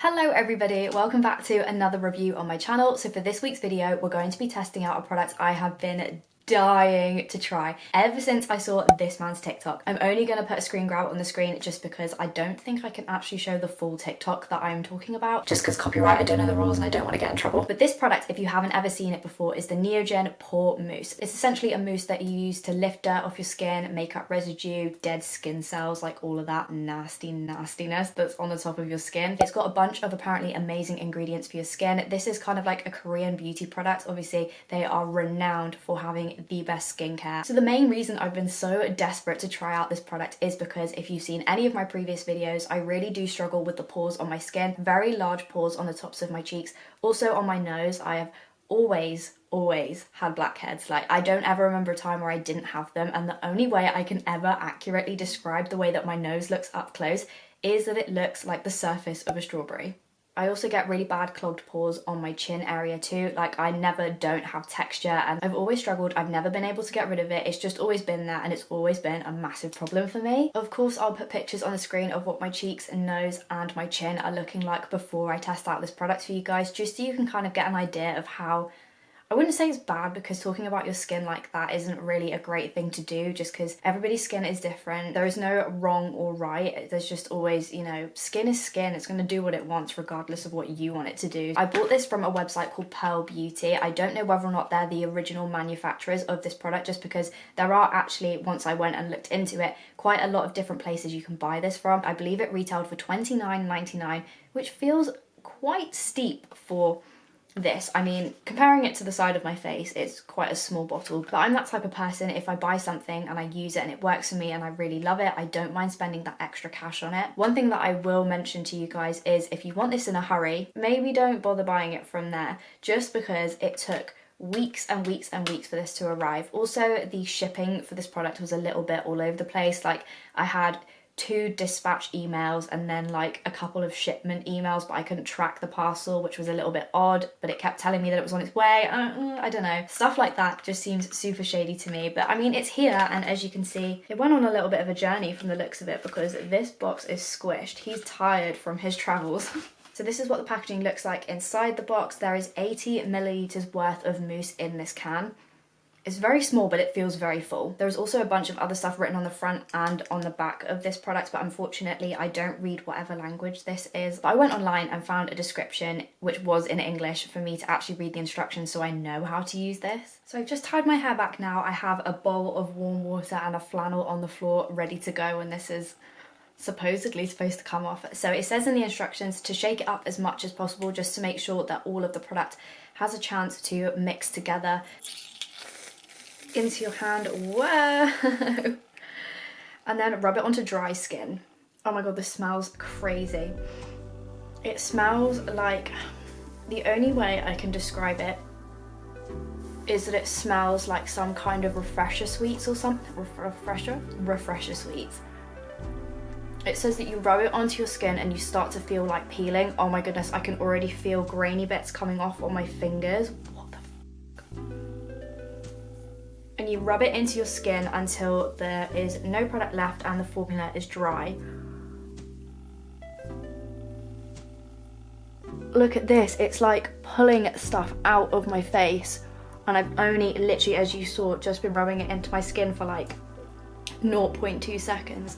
Hello everybody, welcome back to another review on my channel. So for this week's video, we're going to be testing out a product I have been dying to try ever since I saw this man's TikTok. I'm only going to put a screen grab on the screen just because I don't think I can actually show the full TikTok that I'm talking about, just because copyright, I don't know the rules and I don't want to get in trouble. But this product, if you haven't ever seen it before, is the Neogen Pore Mousse. It's essentially a mousse that you use to lift dirt off your skin, makeup residue, dead skin cells, like all of that nastiness that's on the top of your skin. It's got a bunch of apparently amazing ingredients for your skin. This is kind of like a Korean beauty product. Obviously, they are renowned for having the best skincare. So the main reason I've been so desperate to try out this product is because if you've seen any of my previous videos, I really do struggle with the pores on my skin. Very large pores on the tops of my cheeks. Also on my nose, I have always had blackheads. Like, I don't ever remember a time where I didn't have them, and the only way I can ever accurately describe the way that my nose looks up close is that it looks like the surface of a strawberry. I also get really bad clogged pores on my chin area too. Like, I never don't have texture, and I've always struggled. I've never been able to get rid of it. It's just always been there, and it's always been a massive problem for me. Of course, I'll put pictures on the screen of what my cheeks and nose and my chin are looking like before I test out this product for you guys, just so you can kind of get an idea of how, I wouldn't say it's bad, because talking about your skin like that isn't really a great thing to do, just because everybody's skin is different. There is no wrong or right. There's just always, you know, skin is skin. It's going to do what it wants regardless of what you want it to do. I bought this from a website called Pearl Beauty. I don't know whether or not they're the original manufacturers of this product, just because there are actually, once I went and looked into it, quite a lot of different places you can buy this from. I believe it retailed for $29.99, which feels quite steep for this. I mean, comparing it to the side of my face, it's quite a small bottle, but I'm that type of person. If I buy something and I use it and it works for me and I really love it, I don't mind spending that extra cash on it. One thing that I will mention to you guys is, if you want this in a hurry, maybe don't bother buying it from there, just because it took weeks and weeks and weeks for this to arrive. Also, the shipping for this product was a little bit all over the place. Like, I had 2 dispatch emails and then like a couple of shipment emails, but I couldn't track the parcel, which was a little bit odd, but it kept telling me that it was on its way. I don't know. Stuff like that just seems super shady to me. But I mean, it's here, and as you can see, it went on a little bit of a journey from the looks of it, because this box is squished. He's tired from his travels. So this is what the packaging looks like inside the box. There is 80 milliliters worth of mousse in this can. It's very small, but it feels very full. There's also a bunch of other stuff written on the front and on the back of this product, but unfortunately I don't read whatever language this is. But I went online and found a description which was in English for me to actually read the instructions, so I know how to use this. So I've just tied my hair back now. I have a bowl of warm water and a flannel on the floor ready to go, and this is supposedly supposed to come off. So it says in the instructions to shake it up as much as possible, just to make sure that all of the product has a chance to mix together into your hand. Whoa! And then rub it onto dry skin. Oh my god, this smells crazy. It smells like, the only way I can describe it is that it smells like some kind of refresher sweets or something. Refresher sweets. It says that you rub it onto your skin and you start to feel like peeling. Oh my goodness, I can already feel grainy bits coming off on my fingers. And you rub it into your skin until there is no product left and the formula is dry. Look at this, it's like pulling stuff out of my face, and I've only literally, as you saw, just been rubbing it into my skin for like 0.2 seconds.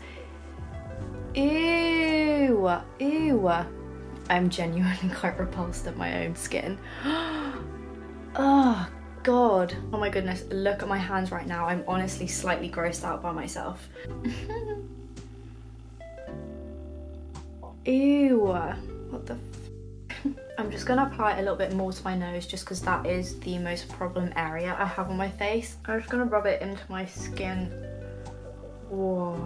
Ew, ew. I'm genuinely quite repulsed at my own skin. Oh god. Oh my goodness, look at my hands right now. I'm honestly slightly grossed out by myself. Ew. What the f. I'm just gonna apply it a little bit more to my nose, just because that is the most problem area I have on my face. I'm just gonna rub it into my skin. Whoa.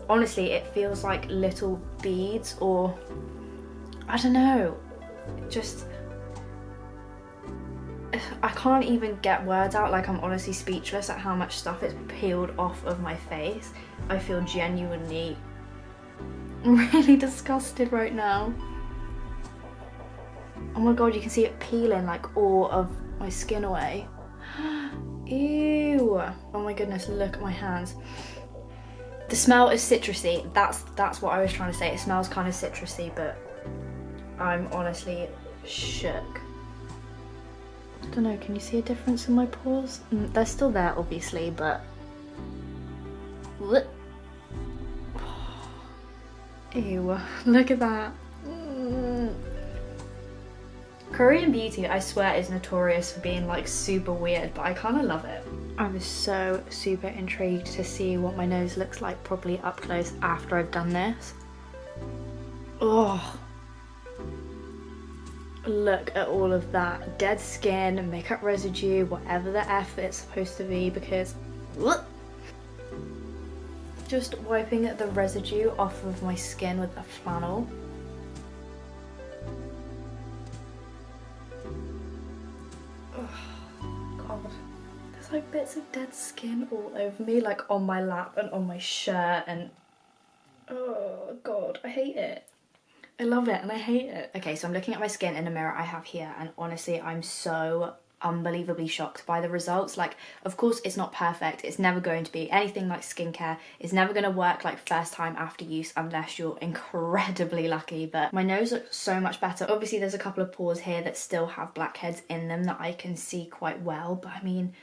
Honestly, it feels like little beads, or I don't know. Just, I can't even get words out. Like, I'm honestly speechless at how much stuff is peeled off of my face. I feel genuinely really disgusted right now. Oh my god, you can see it peeling like all of my skin away. Ew. Oh my goodness, look at my hands. The smell is citrusy. That's what I was trying to say. It smells kind of citrusy, but I'm honestly shook. I don't know, can you see a difference in my pores? They're still there obviously, but ew, look at that. Korean beauty, I swear, is notorious for being like super weird, but I kind of love it. I was so super intrigued to see what my nose looks like properly up close after I've done this. Oh, look at all of that dead skin, makeup residue, whatever the F it's supposed to be, because just wiping the residue off of my skin with a flannel. There's like bits of dead skin all over me, like on my lap and on my shirt, and oh god, I hate it. I love it and I hate it. Okay, so I'm looking at my skin in a mirror I have here, and honestly I'm so unbelievably shocked by the results. Like, of course it's not perfect, it's never going to be anything like skincare, it's never going to work like first time after use unless you're incredibly lucky, but my nose looks so much better. Obviously there's a couple of pores here that still have blackheads in them that I can see quite well, but I mean,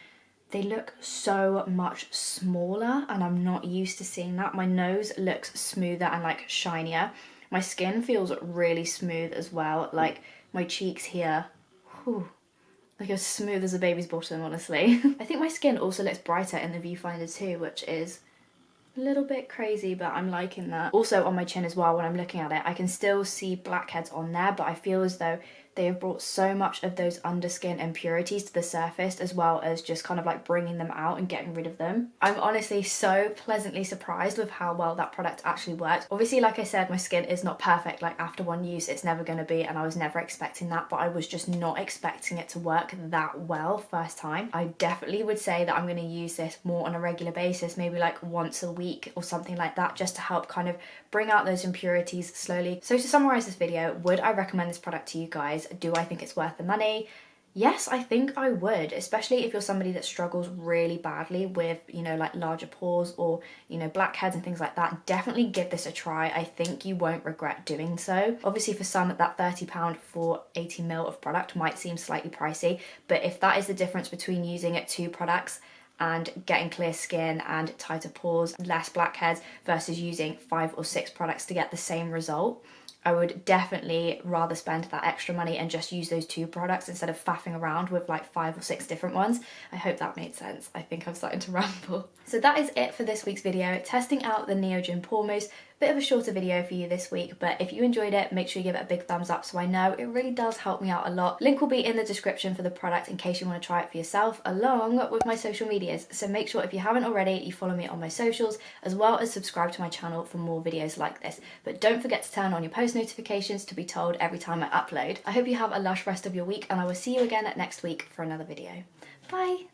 they look so much smaller and I'm not used to seeing that. My nose looks smoother and like shinier. My skin feels really smooth as well, like my cheeks here, whew, like as smooth as a baby's bottom, honestly. I think my skin also looks brighter in the viewfinder too, which is a little bit crazy, but I'm liking that. Also on my chin as well, when I'm looking at it, I can still see blackheads on there, but I feel as though they have brought so much of those underskin impurities to the surface, as well as just kind of like bringing them out and getting rid of them. I'm honestly so pleasantly surprised with how well that product actually works. Obviously, like I said, my skin is not perfect, like after one use it's never going to be, and I was never expecting that, but I was just not expecting it to work that well first time. I definitely would say that I'm going to use this more on a regular basis, maybe like once a week or something like that, just to help kind of bring out those impurities slowly. So to summarize this video, would I recommend this product to you guys? Do I think it's worth the money? Yes, I think I would, especially if you're somebody that struggles really badly with, you know, like larger pores or, you know, blackheads and things like that. Definitely give this a try. I think you won't regret doing so. Obviously for some, that £30 for 80ml of product might seem slightly pricey, but if that is the difference between using 2 products and getting clear skin and tighter pores, less blackheads, versus using 5 or 6 products to get the same result, I would definitely rather spend that extra money and just use those 2 products instead of faffing around with like 5 or 6 different ones. I hope that made sense. I think I'm starting to ramble. So that is it for this week's video, testing out the Neogen Pore Mousse. Bit of a shorter video for you this week, but if you enjoyed it, make sure you give it a big thumbs up so I know. It really does help me out a lot. Link will be in the description for the product in case you want to try it for yourself, along with my social medias. So make sure if you haven't already, you follow me on my socials, as well as subscribe to my channel for more videos like this. But don't forget to turn on your post notifications to be told every time I upload. I hope you have a lush rest of your week, and I will see you again next week for another video. Bye!